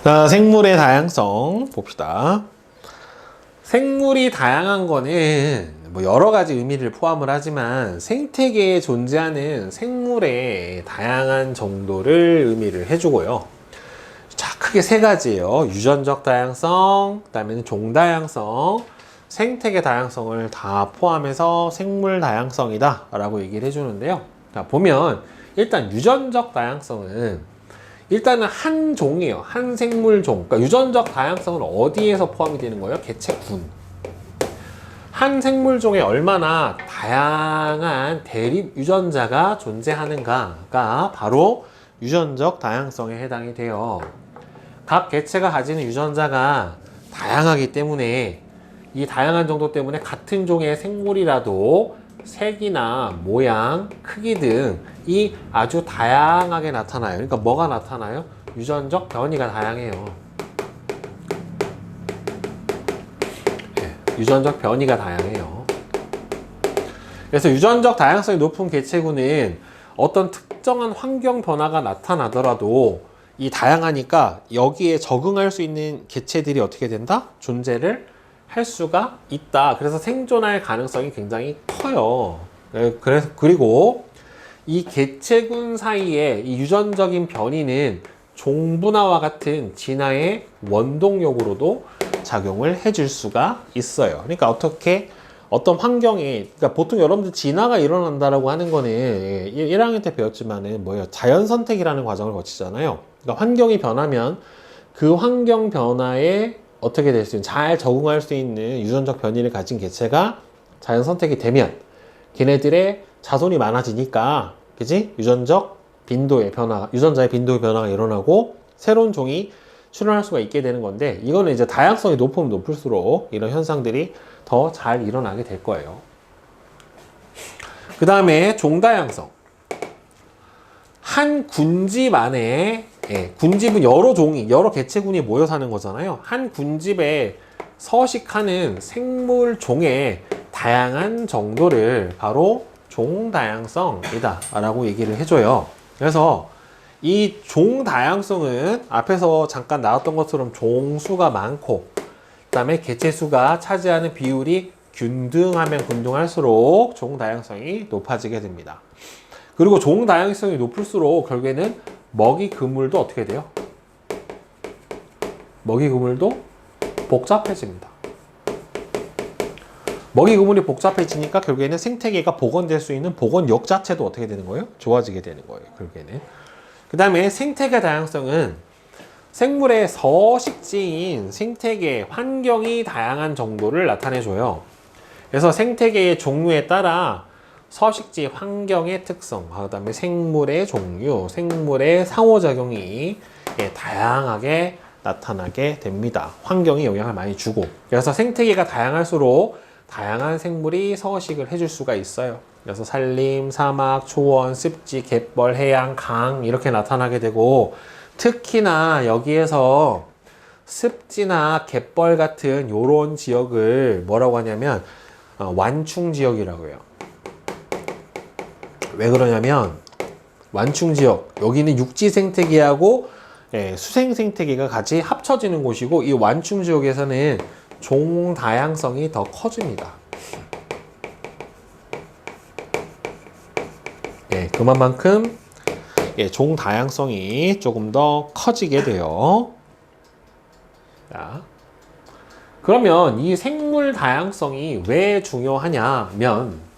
자, 생물의 다양성 봅시다. 생물이 다양한 거는 뭐 여러 가지 의미를 포함을 하지만 생태계에 존재하는 생물의 다양한 정도를 의미를 해주고요. 자, 크게 세 가지예요. 유전적 다양성, 그다음에는 종다양성, 생태계 다양성을 다 포함해서 생물 다양성이다 라고 얘기를 해주는데요. 자, 보면 일단 유전적 다양성은 일단은 한 종이에요. 한 생물종. 그러니까 유전적 다양성은 어디에서 포함이 되는 거예요? 개체군. 한 생물종에 얼마나 다양한 대립 유전자가 존재하는가가 바로 유전적 다양성에 해당이 돼요. 각 개체가 가지는 유전자가 다양하기 때문에 이 다양한 정도 때문에 같은 종의 생물이라도 색이나 모양, 크기 등이 아주 다양하게 나타나요. 그러니까 뭐가 나타나요? 유전적 변이가 다양해요. 네, 유전적 변이가 다양해요. 그래서 유전적 다양성이 높은 개체군은 어떤 특정한 환경 변화가 나타나더라도 이 다양하니까 여기에 적응할 수 있는 개체들이 어떻게 된다? 존재를 할 수가 있다. 그래서 생존할 가능성이 굉장히 커요. 그리고 이 개체군 사이에 이 유전적인 변이는 종분화와 같은 진화의 원동력으로도 작용을 해줄 수가 있어요. 그러니까 어떤 환경에, 그러니까 보통 여러분들 진화가 일어난다라고 하는 거는 1학년 때 배웠지만은 뭐예요? 자연 선택이라는 과정을 거치잖아요. 그러니까 환경이 변하면 그 환경 변화에 어떻게 될 수 있는, 잘 적응할 수 있는 유전적 변이를 가진 개체가 자연 선택이 되면 걔네들의 자손이 많아지니까, 그지? 유전자의 빈도의 변화가 일어나고 새로운 종이 출현할 수가 있게 되는 건데, 이거는 이제 다양성이 높으면 높을수록 이런 현상들이 더 잘 일어나게 될 거예요. 그 다음에 종다양성. 한 군집 안에, 군집은 여러 개체군이 모여 사는 거잖아요. 한 군집에 서식하는 생물종의 다양한 정도를 바로 종다양성이다 라고 얘기를 해줘요. 그래서 이 종다양성은 앞에서 잠깐 나왔던 것처럼 종수가 많고 그 다음에 개체수가 차지하는 비율이 균등하면 균등할수록 종다양성이 높아지게 됩니다. 그리고 종다양성이 높을수록 결국에는 먹이 그물도 어떻게 돼요? 먹이 그물도 복잡해집니다. 먹이 그물이 복잡해지니까 결국에는 생태계가 복원될 수 있는 복원력 자체도 어떻게 되는 거예요? 좋아지게 되는 거예요. 결국에는. 그 다음에 생태계 다양성은 생물의 서식지인 생태계 환경이 다양한 정도를 나타내줘요. 그래서 생태계의 종류에 따라 서식지 환경의 특성, 그 다음에 생물의 종류, 생물의 상호작용이 다양하게 나타나게 됩니다. 환경이 영향을 많이 주고. 그래서 생태계가 다양할수록 다양한 생물이 서식을 해줄 수가 있어요. 그래서 산림, 사막, 초원, 습지, 갯벌, 해양, 강 이렇게 나타나게 되고, 특히나 여기에서 습지나 갯벌 같은 요런 지역을 뭐라고 하냐면 완충 지역이라고 해요. 왜 그러냐면 완충 지역, 여기는 육지 생태계하고 수생 생태계가 같이 합쳐지는 곳이고, 이 완충 지역에서는 종 다양성이 더 커집니다. 그만큼 종 다양성이 조금 더 커지게 돼요. 자, 그러면 이 생물 다양성이 왜 중요하냐면,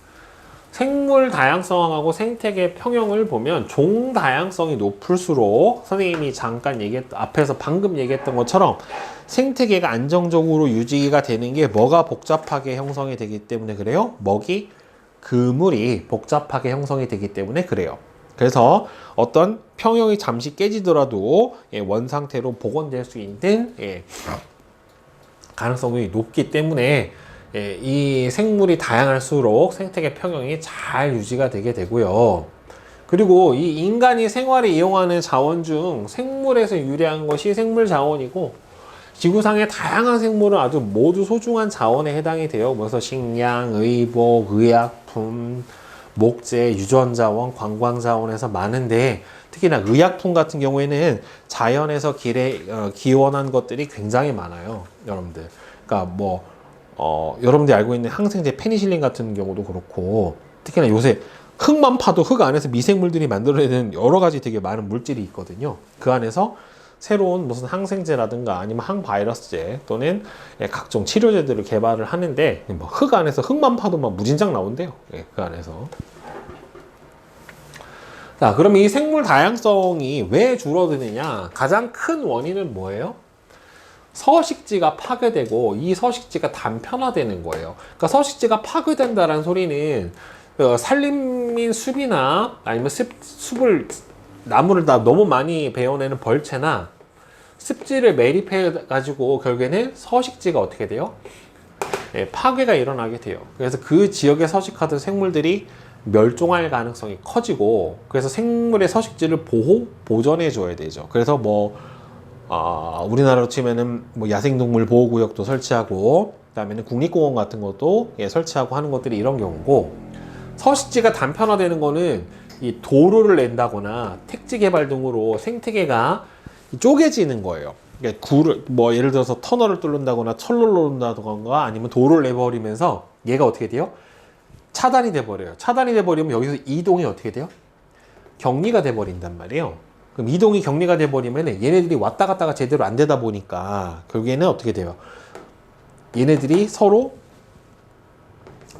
생물 다양성하고 생태계 평형을 보면 종 다양성이 높을수록 선생님이 잠깐 앞에서 방금 얘기했던 것처럼 생태계가 안정적으로 유지가 되는 게 뭐가 복잡하게 형성이 되기 때문에 그래요? 먹이 그물이 복잡하게 형성이 되기 때문에 그래요. 그래서 어떤 평형이 잠시 깨지더라도 원상태로 복원될 수 있는 가능성이 높기 때문에 이 생물이 다양할수록 생태계 평형이 잘 유지가 되게 되고요. 그리고 이 인간이 생활에 이용하는 자원 중 생물에서 유래한 것이 생물 자원이고, 지구상의 다양한 생물은 아주 모두 소중한 자원에 해당이 돼요. 그래서 식량, 의복, 의약품, 목재, 유전자원, 관광자원에서 많은데, 특히나 의약품 같은 경우에는 자연에서 기원한 것들이 굉장히 많아요, 여러분들. 그러니까 뭐 여러분들이 알고 있는 항생제 페니실린 같은 경우도 그렇고, 특히나 요새 흙만 파도 흙 안에서 미생물들이 만들어내는 여러 가지 되게 많은 물질이 있거든요. 그 안에서 새로운 무슨 항생제라든가 아니면 항바이러스제 또는 각종 치료제들을 개발을 하는데, 뭐 흙 안에서 흙만 파도 막 무진장 나온대요. 그 안에서. 자, 그럼 이 생물 다양성이 왜 줄어드느냐? 가장 큰 원인은 뭐예요? 서식지가 파괴되고 이 서식지가 단편화되는 거예요. 그러니까 서식지가 파괴된다는 소리는 산림인 숲이나 아니면 나무를 다 너무 많이 베어내는 벌채나 습지를 매립해 가지고 결국에는 서식지가 어떻게 돼요? 파괴가 일어나게 돼요. 그래서 그 지역에 서식하던 생물들이 멸종할 가능성이 커지고, 그래서 생물의 서식지를 보존해 줘야 되죠. 그래서 우리나라로 치면은 뭐 야생동물 보호구역도 설치하고, 그다음에는 국립공원 같은 것도 설치하고 하는 것들이 이런 경우고, 서식지가 단편화되는 거는 이 도로를 낸다거나 택지 개발 등으로 생태계가 쪼개지는 거예요. 그러니까 예를 들어서 터널을 뚫는다거나 철로를 놓는다거나 아니면 도로를 내버리면서 얘가 어떻게 돼요? 차단이 돼 버려요. 차단이 돼 버리면 여기서 이동이 어떻게 돼요? 격리가 돼 버린단 말이에요. 그럼 이동이 격리가 돼 버리면 얘네들이 왔다 갔다가 제대로 안 되다 보니까 결국에는 어떻게 돼요? 얘네들이 서로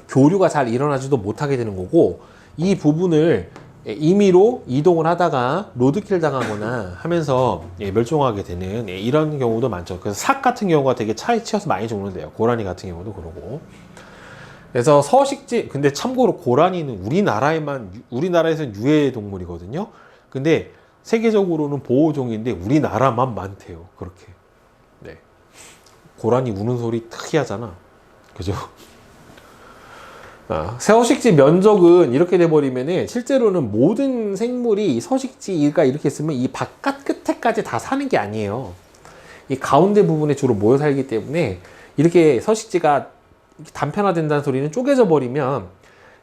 교류가 잘 일어나지도 못하게 되는 거고, 이 부분을 임의로 이동을 하다가 로드킬 당하거나 하면서 멸종하게 되는 이런 경우도 많죠. 그래서 삭 같은 경우가 되게 차에 치여서 많이 죽는데요. 고라니 같은 경우도 그러고. 그래서 서식지, 근데 참고로 고라니는 우리나라에서는 유해 동물이거든요. 근데 세계적으로는 보호종인데 우리나라만 많대요. 그렇게. 네. 고라니 우는 소리 특이하잖아. 그죠? 서식지 면적은 이렇게 돼버리면은 실제로는 모든 생물이 서식지가 이렇게 있으면 이 바깥 끝에까지 다 사는 게 아니에요. 이 가운데 부분에 주로 모여 살기 때문에 이렇게 서식지가 단편화된다는 소리는 쪼개져 버리면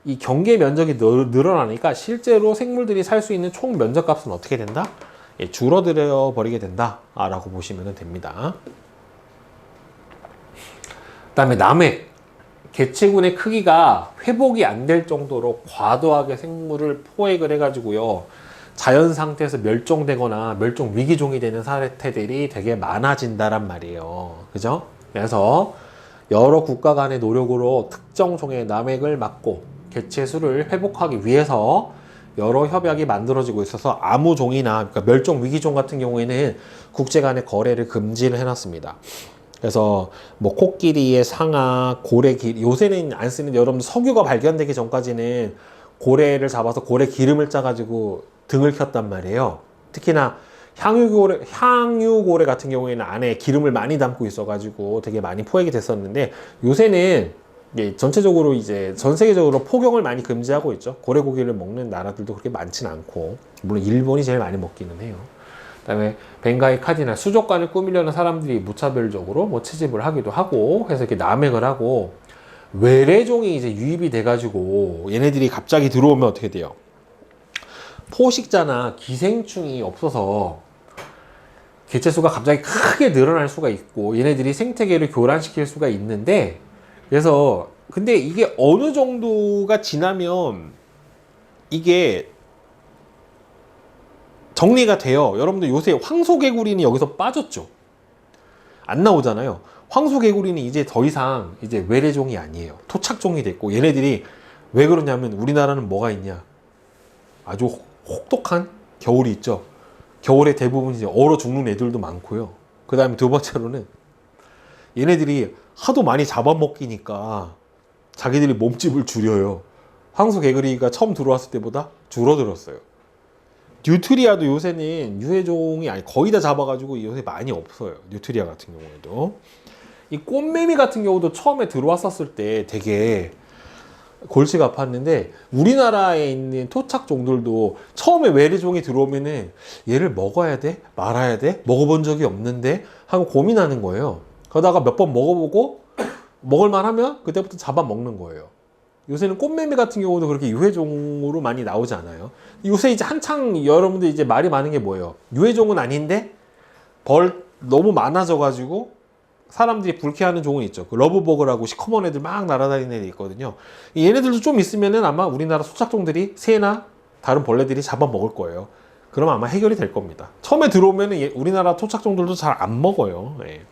이 경계 면적이 늘어나니까 실제로 생물들이 살 수 있는 총 면적값은 어떻게 된다? 줄어들어 버리게 된다 라고 보시면 됩니다. 그 다음에 남획. 개체군의 크기가 회복이 안 될 정도로 과도하게 생물을 포획을 해가지고요, 자연 상태에서 멸종되거나 멸종 위기종이 되는 사태들이 되게 많아진다란 말이에요. 그죠? 그래서 여러 국가 간의 노력으로 특정 종의 남획을 막고 개체 수를 회복하기 위해서 여러 협약이 만들어지고 있어서 아무 종이나, 그러니까 멸종 위기종 같은 경우에는 국제 간의 거래를 금지를 해놨습니다. 그래서 뭐 코끼리의 상아, 고래 요새는 안 쓰는데, 여러분들 석유가 발견되기 전까지는 고래를 잡아서 고래 기름을 짜가지고 등을 켰단 말이에요. 특히나 향유고래 같은 경우에는 안에 기름을 많이 담고 있어가지고 되게 많이 포획이 됐었는데, 요새는 전체적으로 전 세계적으로 포경을 많이 금지하고 있죠. 고래 고기를 먹는 나라들도 그렇게 많지는 않고, 물론 일본이 제일 많이 먹기는 해요. 그다음에 벵가이 카디나 수족관을 꾸미려는 사람들이 무차별적으로 채집을 하기도 하고 해서 이렇게 남획을 하고, 외래종이 유입이 돼가지고 얘네들이 갑자기 들어오면 어떻게 돼요? 포식자나 기생충이 없어서 개체수가 갑자기 크게 늘어날 수가 있고 얘네들이 생태계를 교란시킬 수가 있는데, 그래서 근데 이게 어느 정도가 지나면 이게 정리가 돼요. 여러분들 요새 황소개구리는 여기서 빠졌죠? 안 나오잖아요. 황소개구리는 이제 더 이상 외래종이 아니에요. 토착종이 됐고, 얘네들이 왜 그러냐면 우리나라는 뭐가 있냐? 아주 혹독한 겨울이 있죠. 겨울에 대부분 얼어 죽는 애들도 많고요. 그 다음에 두 번째로는 얘네들이 하도 많이 잡아먹기니까 자기들이 몸집을 줄여요. 황소개구리가 처음 들어왔을 때보다 줄어들었어요. 뉴트리아도 요새는 유해종이 거의 다 잡아가지고 요새 많이 없어요. 뉴트리아 같은 경우에도. 이 꽃매미 같은 경우도 처음에 들어왔었을 때 되게 골치가 아팠는데, 우리나라에 있는 토착종들도 처음에 외래종이 들어오면은 얘를 먹어야 돼? 말아야 돼? 먹어본 적이 없는데? 하고 고민하는 거예요. 그러다가 몇 번 먹어보고 먹을만 하면 그때부터 잡아먹는 거예요. 요새는 꽃매미 같은 경우도 그렇게 유해종으로 많이 나오지 않아요. 요새 이제 한창 여러분들 이제 말이 많은 게 뭐예요? 유해종은 아닌데 벌 너무 많아져가지고 사람들이 불쾌하는 종은 있죠. 그 러브버그라고 시커먼 애들 막 날아다니는 애들 있거든요. 얘네들도 좀 있으면은 아마 우리나라 소작종들이 새나 다른 벌레들이 잡아먹을 거예요. 그럼 아마 해결이 될 겁니다. 처음에 들어오면은 우리나라 토착종들도 잘 안 먹어요. 예.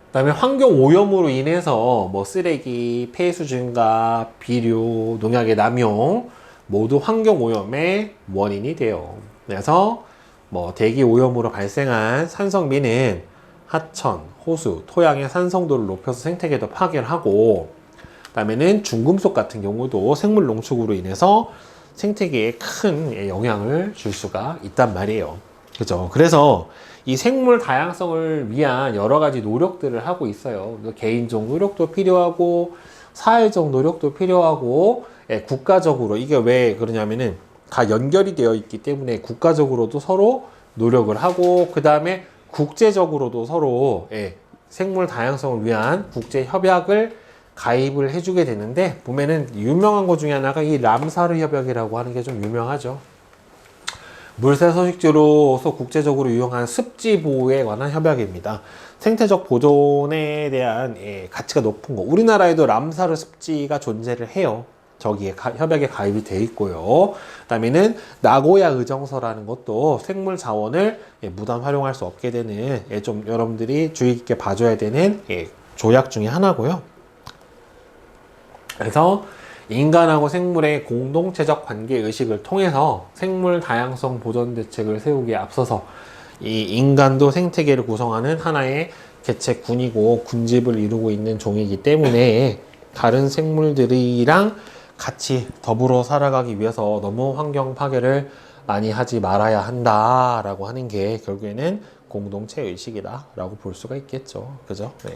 그다음에 환경 오염으로 인해서 뭐 쓰레기, 폐수 증가, 비료, 농약의 남용 모두 환경 오염의 원인이 돼요. 그래서 뭐 대기 오염으로 발생한 산성비는 하천, 호수, 토양의 산성도를 높여서 생태계도 파괴를 하고, 그다음에는 중금속 같은 경우도 생물 농축으로 인해서 생태계에 큰 영향을 줄 수가 있단 말이에요. 그죠? 그래서 이 생물 다양성을 위한 여러 가지 노력들을 하고 있어요. 개인적 노력도 필요하고, 사회적 노력도 필요하고, 국가적으로, 이게 왜 그러냐면은 다 연결이 되어 있기 때문에 국가적으로도 서로 노력을 하고, 그 다음에 국제적으로도 서로 생물 다양성을 위한 국제 협약을 가입을 해주게 되는데, 보면은 유명한 것 중에 하나가 이 람사르 협약이라고 하는 게 좀 유명하죠. 물새 서식지로서 국제적으로 유용한 습지 보호에 관한 협약입니다. 생태적 보존에 대한 가치가 높은 거. 우리나라에도 람사르 습지가 존재를 해요. 저기에 협약에 가입이 돼 있고요. 그다음에는 나고야 의정서라는 것도 생물 자원을 무단 활용할 수 없게 되는 좀 여러분들이 주의 깊게 봐줘야 되는 조약 중에 하나고요. 그래서 인간하고 생물의 공동체적 관계 의식을 통해서 생물 다양성 보전 대책을 세우기에 앞서서 이 인간도 생태계를 구성하는 하나의 개체군이고 군집을 이루고 있는 종이기 때문에 다른 생물들이랑 같이 더불어 살아가기 위해서 너무 환경 파괴를 많이 하지 말아야 한다라고 하는 게 결국에는 공동체 의식이다라고 볼 수가 있겠죠. 그죠? 네.